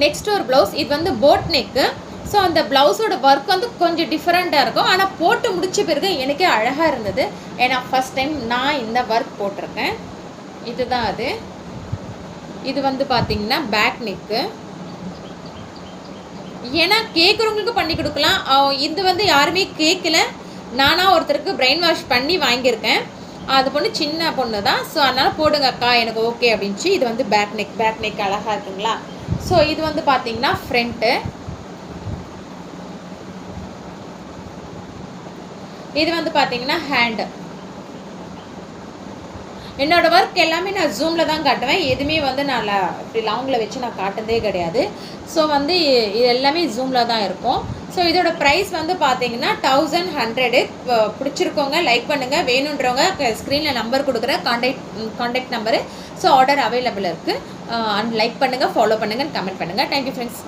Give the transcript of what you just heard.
Next ஒரு blouse. இது வந்து போட் நெக்கு. ஸோ அந்த ப்ளவுஸோட ஒர்க் வந்து கொஞ்சம் டிஃப்ரெண்ட்டாக இருக்கும். ஆனால் போட்டு முடிச்ச பிறகு எனக்கே அழகாக இருந்தது. ஏன்னா ஃபஸ்ட் டைம் நான் இந்த ஒர்க் போட்டிருக்கேன். இதுதான் அது. இது வந்து பார்த்தீங்கன்னா பேக் நெக்கு. ஏன்னா கேட்குறவங்களுக்கு பண்ணி கொடுக்கலாம். இது வந்து யாருமே கேட்கல. நானாக ஒருத்தருக்கு பிரெயின் வாஷ் பண்ணி வாங்கியிருக்கேன். அது பொண்ணு சின்ன பொண்ணு தான். ஸோ அதனால் போடுங்க அக்கா, எனக்கு ஓகே அப்படின்ச்சு. இது வந்து பேக் நெக். பேக் நெக் அழகாக இருக்குங்களா? ஸோ இது வந்து பார்த்தீங்கன்னா ஃப்ரண்ட்டு. இது வந்து பார்த்தீங்கன்னா ஹேண்டு. என்னோட ஒர்க் எல்லாமே நான் ஜூமில் தான் காட்டுவேன். எதுவுமே வந்து நான் இப்படி லாங்கில் வச்சு நான் காட்டுறதே கிடையாது. ஸோ வந்து இது எல்லாமே ஜூமில் தான் இருக்கும். ஸோ இதோட ப்ரைஸ் வந்து பார்த்தீங்கன்னா 1100. பிடிச்சிருக்கோங்க லைக் பண்ணுங்கள். வேணுன்றவங்க ஸ்க்ரீனில் நம்பர் கொடுக்குறேன், contact number. So order available இருக்குது. அண்ட் லைக் பண்ணுங்கள், ஃபாலோ பண்ணுங்கள், கமெண்ட் பண்ணுங்கள். Thank you friends.